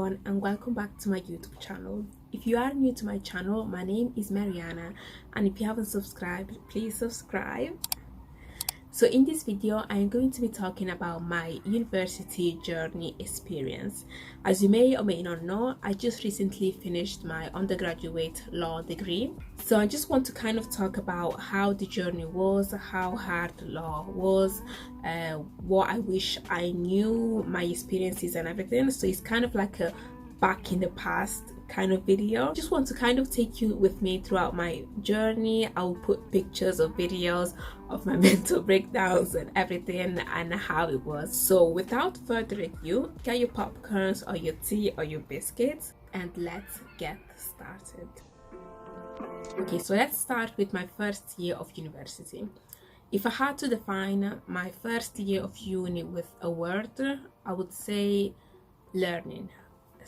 everyone, and welcome back to my YouTube channel. If you are new to my channel, my name is Mariana, and if you haven't subscribed, please subscribe. So in this video, I am going to be talking about my university journey experience. As you may or may not know, I just recently finished my undergraduate law degree. So I just want to kind of talk about how the journey was, how hard law was, what I wish I knew, my experiences and everything. So it's kind of like a back in the past kind of video. Just want to kind of take you with me throughout my journey. I'll put pictures or videos of my mental breakdowns and everything and how it was. So without further ado, get your popcorns or your tea or your biscuits and let's get started. Okay, so let's start with my first year of university. If I had to define my first year of uni with a word, I would say learning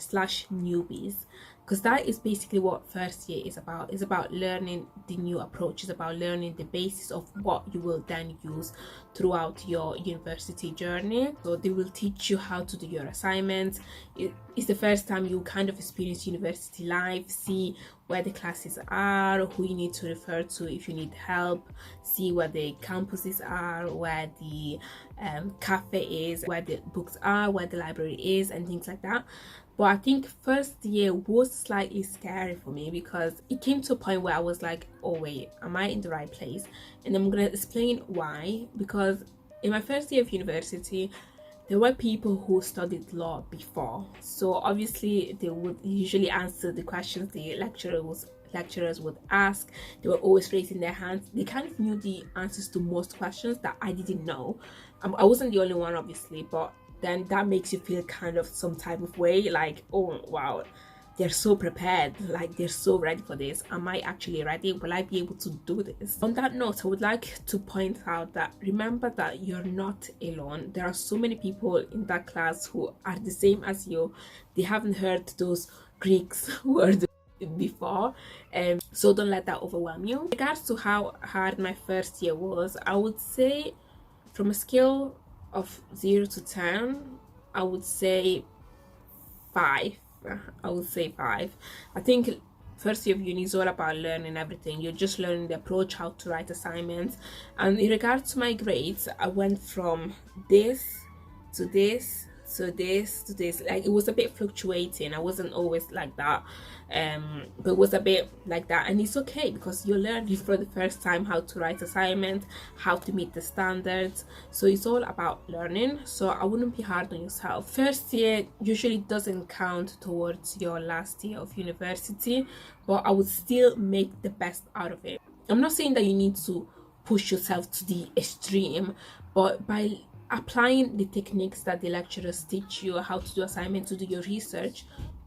/ newbies, because that is basically what first year is about. It's about learning the new approach. It's about learning the basis of what you will then use throughout your university journey. So they will teach you how to do your assignments. It's the first time you kind of experience university life, see where the classes are, who you need to refer to if you need help, see where the campuses are, where the cafe is, where the books are, where the library is, and things like that. But I think first year was slightly scary for me because it came to a point where I was like, oh wait, am I in the right place? And I'm gonna explain why. Because in my first year of university, there were people who studied law before, so obviously they would usually answer the questions the lecturers would ask. They were always raising their hands. They kind of knew the answers to most questions that I didn't know. I wasn't the only one, obviously, but then that makes you feel kind of some type of way, like, oh wow, they're so prepared, like they're so ready for this. Am I actually ready? Will I be able to do this? On that note, I would like to point out that remember that you're not alone. There are so many people in that class who are the same as you. They haven't heard those Greeks words before, so don't let that overwhelm you. In regards to how hard my first year was, I would say from a scale of 0 to 10, I would say 5. I think first year of uni is all about learning everything. You're just learning the approach, how to write assignments. And in regards to my grades, I went from this to this to this to this. Like, it was a bit fluctuating. I wasn't always like that, but it was a bit like that, and it's okay because you're learning for the first time how to write assignments, how to meet the standards. So it's all about learning, so I wouldn't be hard on yourself. First year usually doesn't count towards your last year of university, but I would still make the best out of it. I'm not saying that you need to push yourself to the extreme, but by applying the techniques that the lecturers teach you, how to do assignments, to do your research,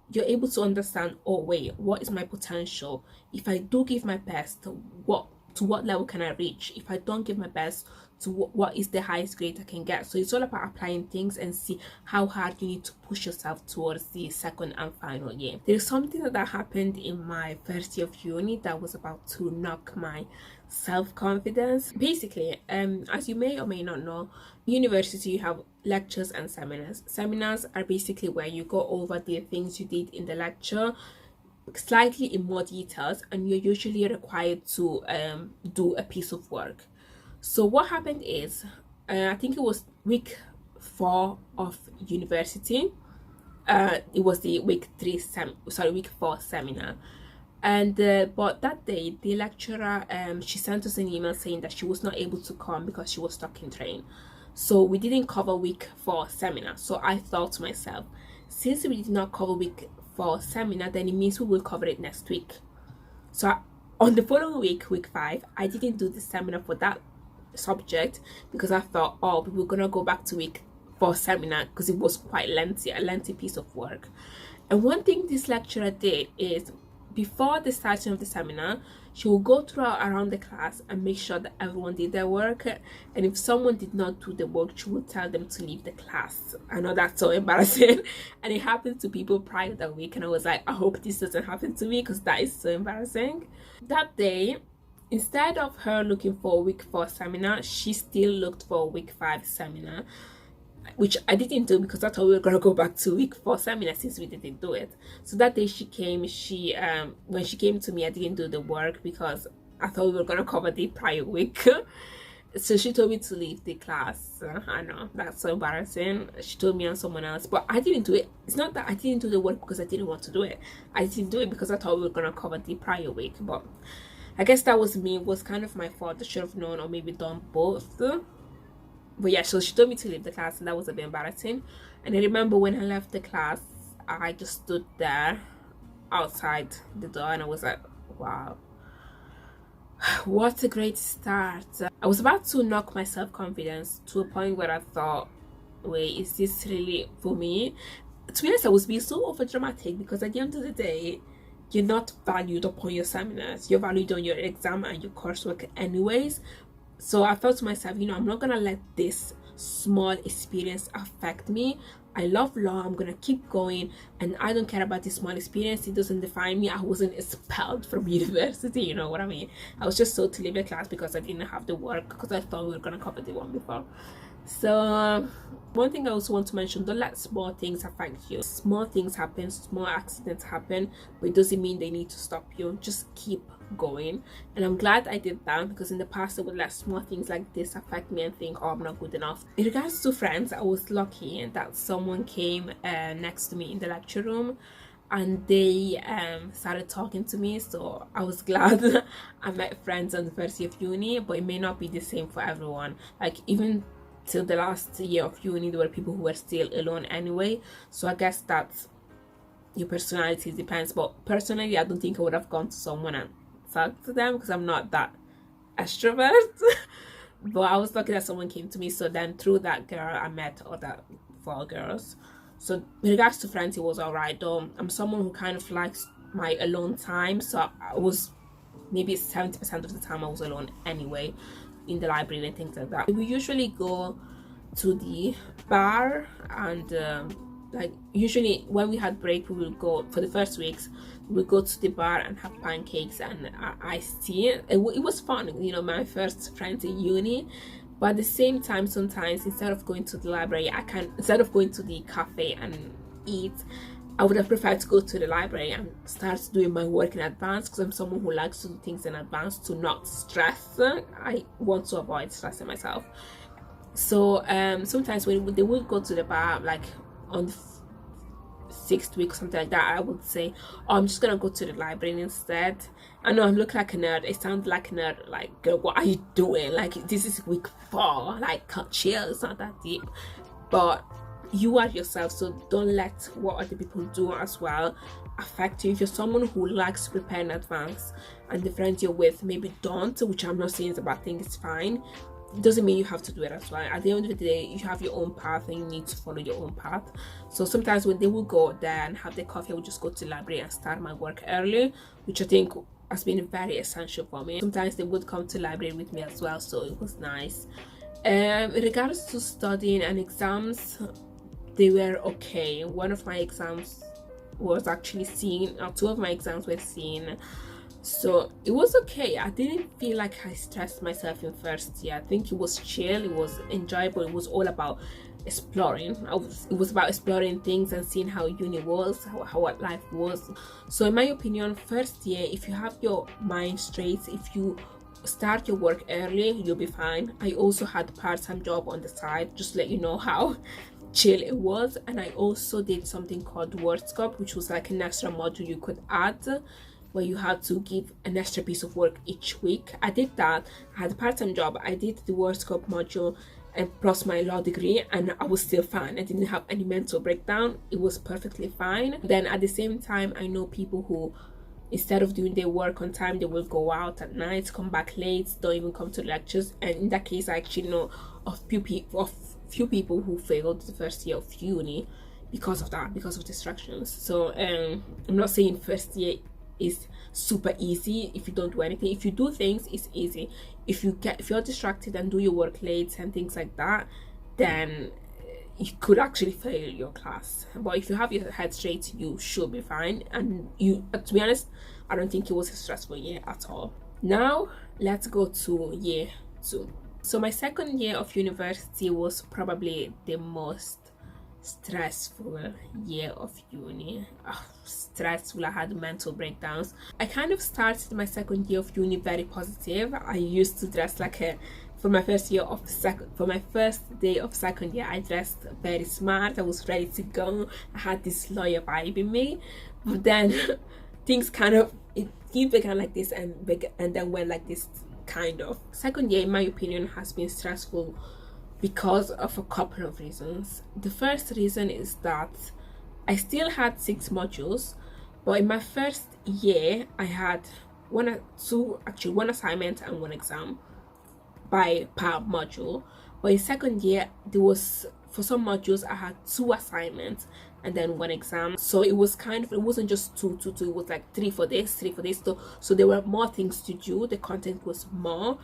you're able to understand, oh wait, what is my potential? If I do give my best, to what level can I reach? If I don't give my best, to what is the highest grade I can get? So it's all about applying things and see how hard you need to push yourself towards the second and final year. There's something that happened in my first year of uni that was about to knock my self-confidence. Basically, as you may or may not know, university you have lectures and seminars. Seminars are basically where you go over the things you did in the lecture slightly in more details, and you're usually required to do a piece of work. So what happened is, I think it was week 4 of university. It was the week 4 seminar. And but that day the lecturer she sent us an email saying that she was not able to come because she was stuck in train. So we didn't cover week 4 seminar. So I thought to myself, since we did not cover week 4 seminar, then it means we will cover it next week. So on the following week, week 5, I didn't do the seminar for that subject because I thought, oh, we were gonna go back to week 4 seminar because it was quite lengthy, a lengthy piece of work. And one thing this lecturer did is, before the starting of the seminar, she will go around the class and make sure that everyone did their work, and if someone did not do the work, she would tell them to leave the class. I know that's so embarrassing, and it happened to people prior that week, and I was like, I hope this doesn't happen to me because that is so embarrassing. That day, instead of her looking for a week 4 seminar, she still looked for a week 5 seminar. which I didn't do because I thought we were gonna go back to week 4 seminar since we didn't do it. So that day she came, when she came to me, I didn't do the work because I thought we were gonna cover the prior week. So she told me to leave the class. I know, that's so embarrassing. She told me on someone else, but I didn't do it. It's not that I didn't do the work because I didn't want to do it. I didn't do it because I thought we were gonna cover the prior week. But I guess that was me. It was kind of my fault. I should have known, or maybe done both. But yeah, so she told me to leave the class, and that was a bit embarrassing. And I remember when I left the class, I just stood there outside the door, and I was like, wow, what a great start. I was about to knock my self-confidence to a point where I thought, wait, is this really for me? To be honest, I was being so over dramatic because at the end of the day, you're not valued upon your seminars, you're valued on your exam and your coursework anyways. So I thought to myself, you know, I'm not gonna let this small experience affect me. I love law, I'm gonna keep going, and I don't care about this small experience. It doesn't define me. I wasn't expelled from university, you know what I mean? I was just told to leave the class because I didn't have the work, because I thought we were gonna cover the one before. So one thing I also want to mention, don't let small things affect you. Small things happen, small accidents happen, but it doesn't mean they need to stop you. Just keep going. And I'm glad I did that, because in the past I would let small things like this affect me and think, oh, I'm not good enough. In regards to friends, I was lucky that someone came next to me in the lecture room, and they started talking to me, so I was glad. I met friends on the first year of uni, but it may not be the same for everyone. Like, even till the last year of uni, there were people who were still alone anyway. So I guess that your personality depends. But personally, I don't think I would have gone to someone and talked to them because I'm not that extrovert. But I was lucky that someone came to me. So then through that girl, I met other 4 girls. So in regards to friends, it was alright though. I'm someone who kind of likes my alone time, so I was maybe 70% of the time I was alone anyway, in the library and things like that. We usually go to the bar, and like usually when we had break, we will go for the first weeks, we'll go to the bar and have pancakes and iced tea. It was fun, you know, my first friends in uni. But at the same time, sometimes instead of going to the library, instead of going to the cafe and eat, I would have preferred to go to the library and start doing my work in advance, because I'm someone who likes to do things in advance to not stress. I want to avoid stressing myself. So sometimes when they would go to the bar, like on the 6th week, something like that, I would say, oh, I'm just gonna go to the library instead. I know I look like a nerd, I sound like a nerd, like, girl, what are you doing? Like, this is week 4, like, chill, it's not that deep. But you are yourself, so don't let what other people do as well affect you. If you're someone who likes to prepare in advance and the friends you're with maybe don't, which I'm not saying is a bad thing, it's fine, it doesn't mean you have to do it as well. At the end of the day, you have your own path and you need to follow your own path. So sometimes when they will go there and have their coffee, I will just go to the library and start my work early, which I think has been very essential for me. Sometimes they would come to the library with me as well, so it was nice. In regards to studying and exams, they were okay. One of my exams was actually seen, or 2 of my exams were seen, so it was okay. I didn't feel like I stressed myself in first year. I think it was chill, it was enjoyable, it was all about exploring. It was about exploring things and seeing how uni was, how life was. So in my opinion, first year, if you have your mind straight, if you start your work early, you'll be fine. I also had part-time job on the side, just to let you know how chill it was. And I also did something called WordScope, which was like an extra module you could add, where you had to give an extra piece of work each week. I did that. I had a part-time job, I did the WordScope module and plus my law degree, and I was still fine. I didn't have any mental breakdown. It was perfectly fine. Then at the same time, I know people who, instead of doing their work on time, they will go out at night, come back late, don't even come to lectures. And in that case, I actually know of few people who failed the first year of uni because of that, because of distractions. So I'm not saying first year is super easy if you don't do anything. If you do things, it's easy. If you're distracted and do your work late and things like that, then you could actually fail your class. But if you have your head straight, you should be fine. And to be honest, I don't think it was a stressful year at all. Now let's go to year 2. So my second year of university was probably the most stressful year of uni. Stressful. I had mental breakdowns. I kind of started my second year of uni very positive. I used to dress like a for my first day of second year, I dressed very smart. I was ready to go. I had this lawyer vibe in me, but then things kind of it began like this and then went like this. Kind of second year, in my opinion, has been stressful because of a couple of reasons. The first reason is that I still had 6 modules, but in my first year I had one assignment and 1 exam per module. But in second year, there was, for some modules I had 2 assignments and then 1 exam. So it was kind of, it wasn't just two, it was like 3 for this, 3 for this. So there were more things to do. The content was more.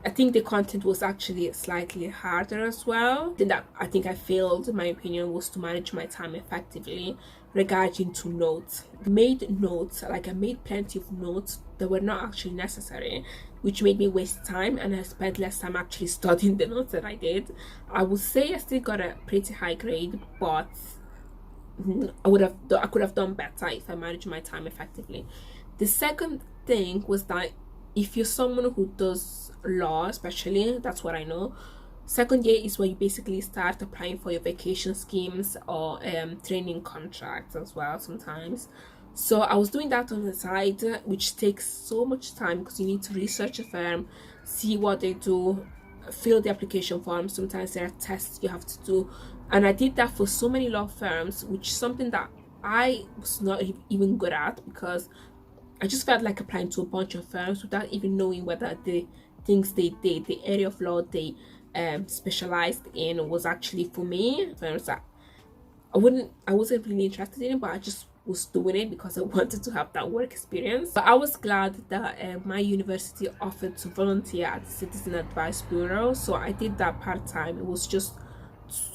I think the content was actually slightly harder as well. Then that I think I failed, in my opinion, was to manage my time effectively regarding to notes. I made notes, like I made plenty of notes that were not actually necessary, which made me waste time, and I spent less time actually studying the notes that I did. I would say I still got a pretty high grade, but I could have done better if I managed my time effectively. The second thing was that if you're someone who does law, especially, that's what I know, second year is where you basically start applying for your vacation schemes or training contracts as well sometimes. So I was doing that on the side, which takes so much time because you need to research a firm, see what they do, fill the application form. Sometimes there are tests you have to do, and I did that for so many law firms, which is something that I was not even good at, because I just felt like applying to a bunch of firms without even knowing whether the things they did, the area of law they specialized in, was actually for me. Firms that I wasn't really interested in, but I just was doing it because I wanted to have that work experience. But I was glad that my university offered to volunteer at the Citizen Advice Bureau, so I did that part-time. It was just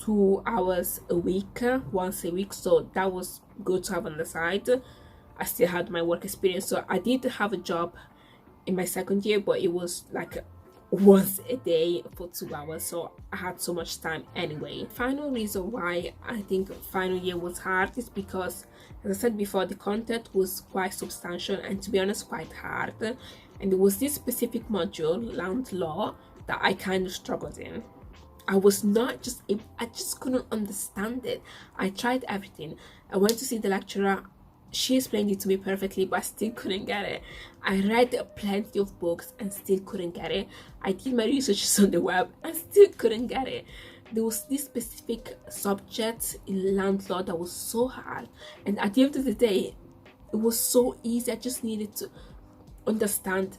2 hours a week, once a week, so that was good to have on the side. I still had my work experience, so I did have a job in my second year, but it was like once a day for 2 hours, so I had so much time anyway. Final reason why I think final year was hard is because, as I said before, the content was quite substantial and, to be honest, quite hard. And there was this specific module, land law, that I kind of struggled in. I just couldn't understand it. I tried everything. I went to see the lecturer. She explained it to me perfectly, but I still couldn't get it. I read plenty of books and still couldn't get it. I did my research on the web and still couldn't get it. There was this specific subject in land law that was so hard, and at the end of the day, it was so easy. I just needed to understand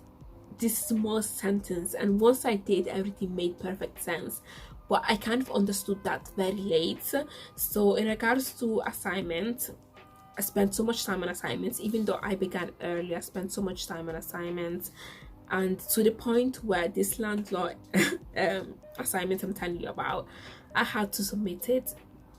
this small sentence, and once I did, everything made perfect sense. But I kind of understood that very late. So in regards to assignment, I spent so much time on assignments. Even though I began early, I spent so much time on assignments, and to the point where this land law assignment I'm telling you about, I had to submit it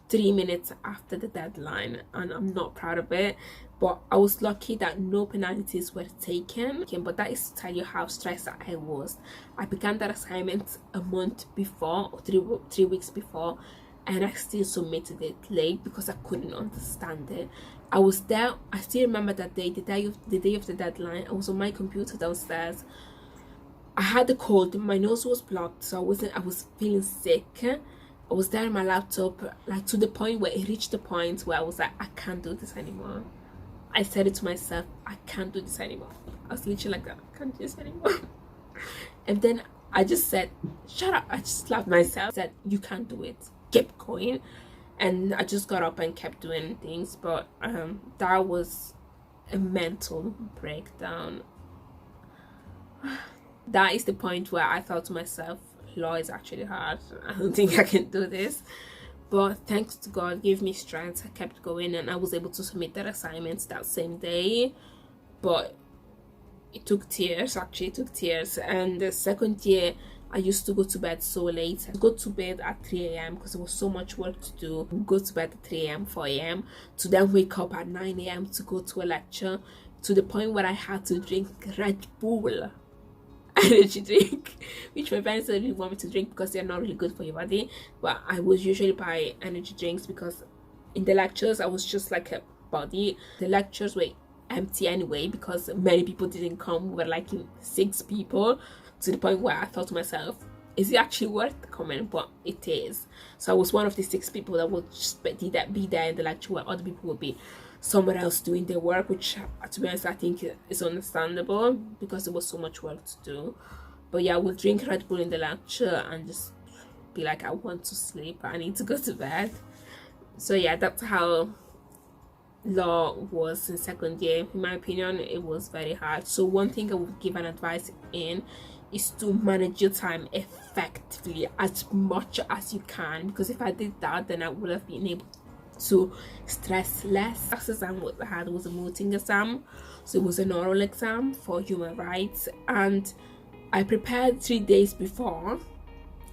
3 minutes after the deadline, and I'm not proud of it. But I was lucky that no penalties were taken. But that is to tell you how stressed I was. I began that assignment a month before, or 3 weeks before, and I still submitted it late because I couldn't understand it. I was there. I still remember that day, the day of the deadline. I was on my computer downstairs. I had a cold. My nose was blocked, so I was feeling sick. I was there on my laptop, like to the point where it reached the point where I was like, I can't do this anymore. I said it to myself, I can't do this anymore. I was literally like that, I can't do this anymore. And then I just said, shut up. I just slapped myself, said, you can't do it, keep going. And I just got up and kept doing things. But that was a mental breakdown. That is the point where I thought to myself, law is actually hard. I don't think I can do this. But thanks to God, gave me strength. I kept going, and I was able to submit that assignment that same day. But it took tears, actually. It took tears. And the second year, I used to go to bed so late. I'd go to bed at 3 a.m. because there was so much work to do. Go to bed at 3 a.m, 4 a.m, to then wake up at 9 a.m. to go to a lecture, to the point where I had to drink Red Bull energy drink, which my parents didn't really want me to drink because they're not really good for your body. But I was usually buy energy drinks because in the lectures I was just like a body. The lectures were empty anyway because many people didn't come. We were like 6 people, to the point where I thought to myself, is it actually worth coming? But it is. So I was one of the 6 people that would just be there in the lecture, where other people would be somewhere else doing their work, which to be honest I think is understandable because there was so much work to do. But yeah, I would drink Red Bull in the lecture and just be like, I want to sleep, I need to go to bed. So yeah, that's how law was in second year. In my opinion, it was very hard. So one thing I would give an advice in is to manage your time effectively as much as you can, because if I did that, then I would have been able to stress less. Last exam I had was a mooting exam, so it was an oral exam for human rights, and I prepared 3 days before,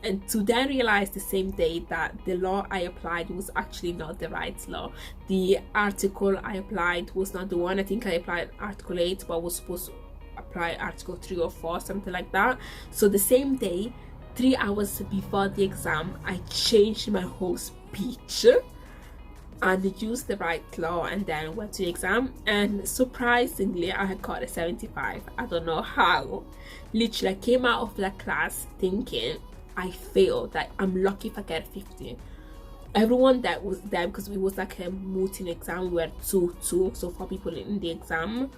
and to then realize the same day that the law I applied was actually not the right law. The article I applied was not the one. I think I applied Article 8, but I was supposed to apply Article 3 or 4, something like that. So the same day, 3 hours before the exam, I changed my whole speech and used the right law, and then went to the exam, and surprisingly I had got a 75. I don't know how. Literally I came out of that class thinking I failed, that I'm lucky if I get 50. Everyone that was there, because it was like a mooting exam, we were 2 so 4 people in the exam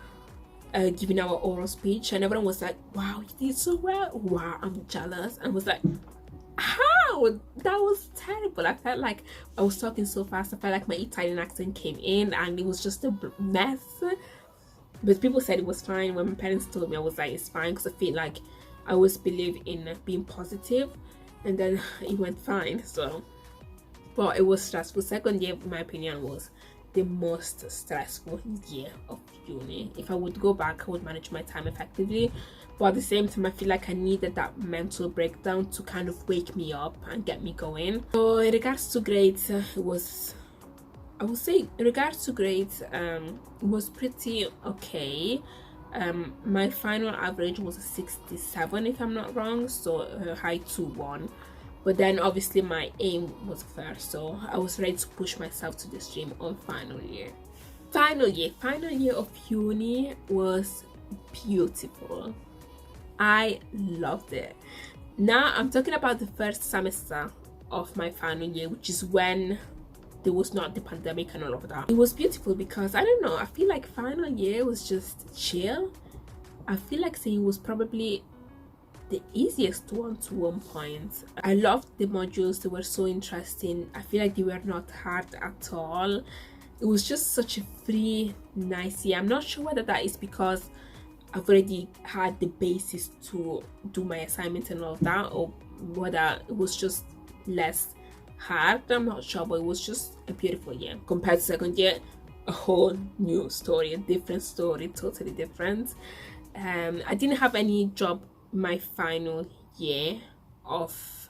giving our oral speech, and everyone was like, wow, you did so well, wow, I'm jealous. And I was like, how? That was terrible. I felt like I was talking so fast. I felt like my Italian accent came in, and it was just a mess. But people said it was fine. When my parents told me, I was like, it's fine, because I feel like I always believe in being positive, and then it went fine. So, but it was stressful. Second year, in my opinion, was the most stressful year of uni. If I would go back, I would manage my time effectively, but at the same time I feel like I needed that mental breakdown to kind of wake me up and get me going. So in regards to grades, it was, I would say in regards to grades, it was pretty okay. My final average was a 67 if I'm not wrong, so a high 2-1. But then obviously my aim was first, so I was ready to push myself to the stream on final year. Final year of uni was beautiful. I loved it. Now I'm talking about the first semester of my final year, which is when there was not the pandemic and all of that. It was beautiful because, I don't know, I feel like final year was just chill. I feel like saying it was probably the easiest one to one point. I loved the modules, they were so interesting. I feel like they were not hard at all. It was just such a free, nice year. I'm not sure whether that is because I've already had the basis to do my assignment and all of that, or whether it was just less hard. I'm not sure, but it was just a beautiful year. Compared to second year, a whole new story, a different story, totally different. I didn't have any job my final year of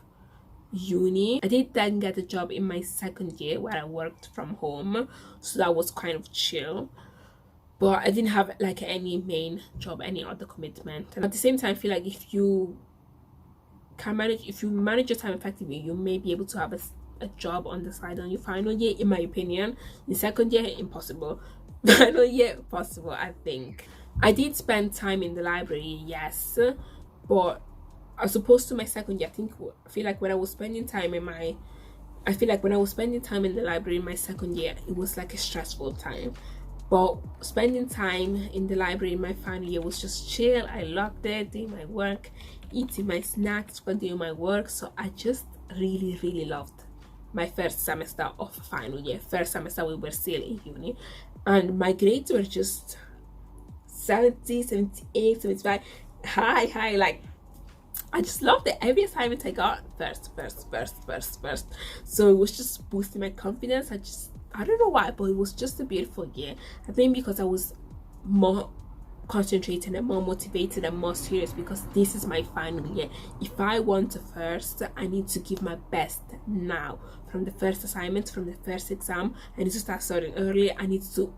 uni. I did then get a job in my second year where I worked from home, so that was kind of chill, but I didn't have like any main job, any other commitment. And at the same time, I feel like if you manage your time effectively, you may be able to have a job on the side on your final year, in my opinion. In second year, impossible. Final year, possible, I think. I did spend time in the library, yes, but as opposed to my second year, I feel like when I was spending time in the library in my second year, it was like a stressful time. But spending time in the library in my final year was just chill. I loved it, doing my work, eating my snacks while doing my work. So I just really loved my first semester of final year. First semester we were still in uni, and my grades were just 70, 78, 75, high. Like, I just loved it. Every assignment I got first. So it was just boosting my confidence. I don't know why, but it was just a beautiful year. I think because I was more concentrated and more motivated and more serious, because this is my final year. If I want a first, I need to give my best now. From the first assignment, from the first exam, I need to start studying early. I need to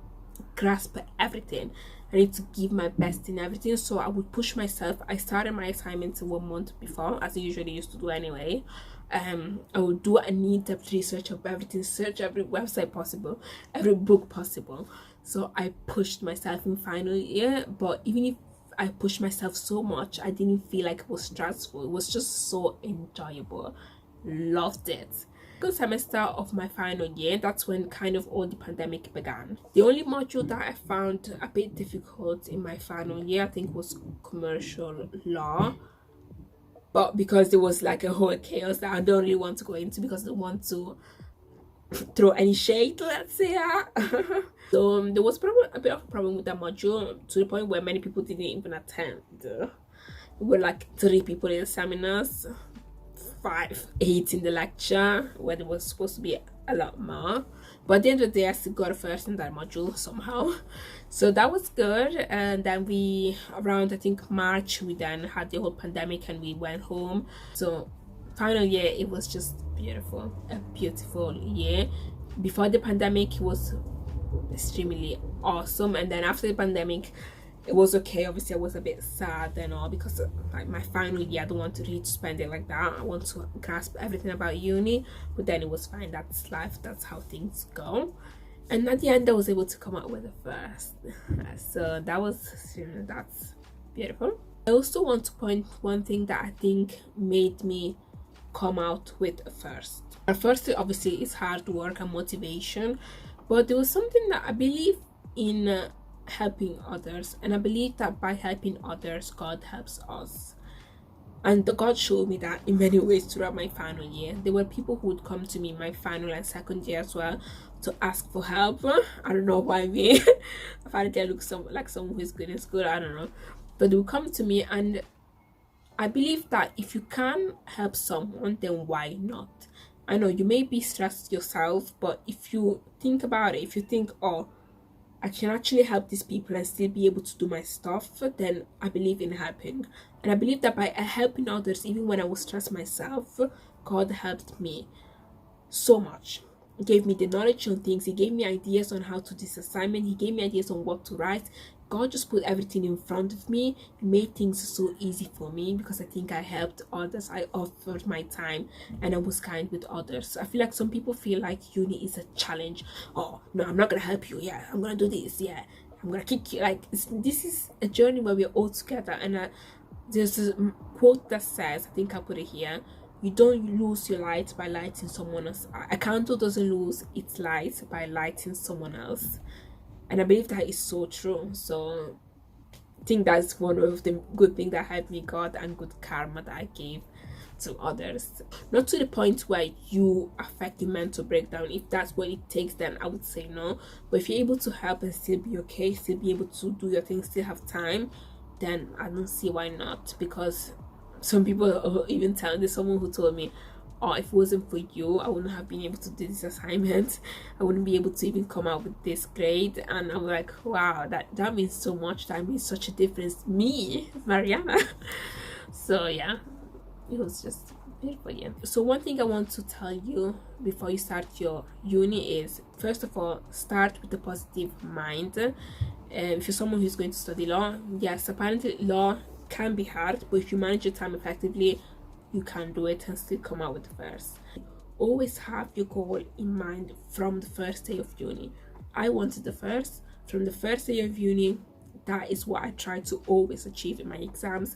grasp everything. I need to give my best in everything. So I would push myself. I started my assignments 1 month before, as I usually used to do anyway. I would do an in-depth research of everything, search every website possible, every book possible. So I pushed myself in final year, but even if I pushed myself so much, I didn't feel like it was stressful. It was just so enjoyable. Loved it. Second semester of my final year, that's when kind of all the pandemic began. The only module that I found a bit difficult in my final year, I think, was commercial law, but because there was like a whole chaos that I don't really want to go into, because I don't want to throw any shade, let's say that. So there was probably a bit of a problem with that module, to the point where many people didn't even attend. There were like 3 people in the seminars, 8 in the lecture, where there was supposed to be a lot more. But at the end of the day, I still got a first in that module somehow, so that was good. And then we, around I think March, we then had the whole pandemic and we went home. So final year, it was just beautiful, a beautiful year. Before the pandemic, it was extremely awesome, and then after the pandemic, it was okay. Obviously I was a bit sad and all, because like my final year, I don't want to really spend it like that. I want to grasp everything about uni, but then it was fine. That's life, that's how things go. And at the end, I was able to come out with a first, so that's beautiful. I also want to point one thing that I think made me come out with a first. Firstly, obviously, is hard work and motivation, but there was something that I believe in, helping others, and I believe that by helping others, God helps us. And God showed me that in many ways throughout my final year. There were people who would come to me in my final and second year as well to ask for help. I don't know why me. I find I look like someone who is good in school, I don't know, but they would come to me, and I believe that if you can help someone, then why not? I know you may be stressed yourself, but if you think about it, if you think, oh, I can actually help these people and still be able to do my stuff, then I believe in helping. And I believe that by helping others, even when I was stressed myself, God helped me so much. He gave me the knowledge on things. He gave me ideas on how to do this assignment. He gave me ideas on what to write. God just put everything in front of me. He made things so easy for me, because I think I helped others. I offered my time and I was kind with others. I feel like some people feel like uni is a challenge. Oh no, I'm not gonna help you. Yeah, I'm gonna do this. Yeah, I'm gonna kick you. Like, this is a journey where we're all together. And there's a quote that says, I think I put it here, you don't lose your light by lighting someone else. A candle doesn't lose its light by lighting someone else. And I believe that is so true. So I think that's one of the good things that helped me, God, and good karma that I gave to others. Not to the point where you affect the mental breakdown. If that's what it takes, then I would say no. But if you're able to help and still be okay, still be able to do your things, still have time, then I don't see why not. Because some people are even telling, there's someone who told me, oh, if it wasn't for you, I wouldn't have been able to do this assignment. I wouldn't be able to even come out with this grade. And I'm like, wow, that means so much. That means such a difference. Me, Mariana. So yeah, it was just beautiful. Yeah. So one thing I want to tell you before you start your uni is, first of all, start with a positive mind. If you're someone who's going to study law, yes, apparently law can be hard, but if you manage your time effectively, you can do it and still come out with the first. Always have your goal in mind from the first day of uni. I wanted the first from the first day of uni. That is what I tried to always achieve in my exams,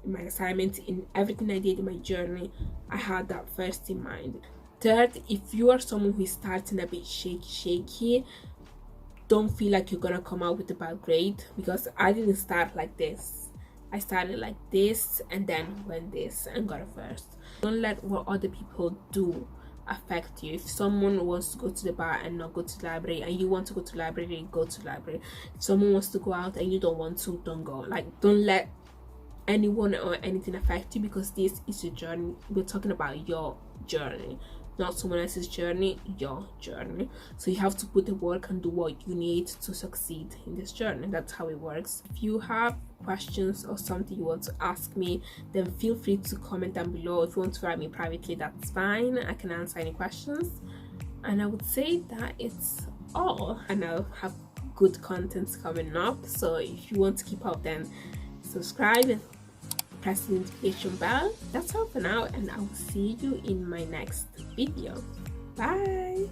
in my assignments, in everything I did in my journey. I had that first in mind. Third, if you are someone who is starting a bit shaky, don't feel like you're gonna come out with a bad grade, because I didn't start like this. I started like this and then went this and got a first. Don't let what other people do affect you. If someone wants to go to the bar and not go to the library, and you want to go to the library, go to the library. If someone wants to go out and you don't want to, don't go. Like, don't let anyone or anything affect you, because this is your journey. We're talking about your journey, not someone else's journey, your journey. So you have to put the work and do what you need to succeed in this journey. That's how it works. If you have questions or something you want to ask me, then feel free to comment down below. If you want to write me privately, that's fine. I can answer any questions. And I would say that it's all, and I'll have good contents coming up. So if you want to keep up, then subscribe and press the notification bell. That's all for now, and I will see you in my next video. Bye.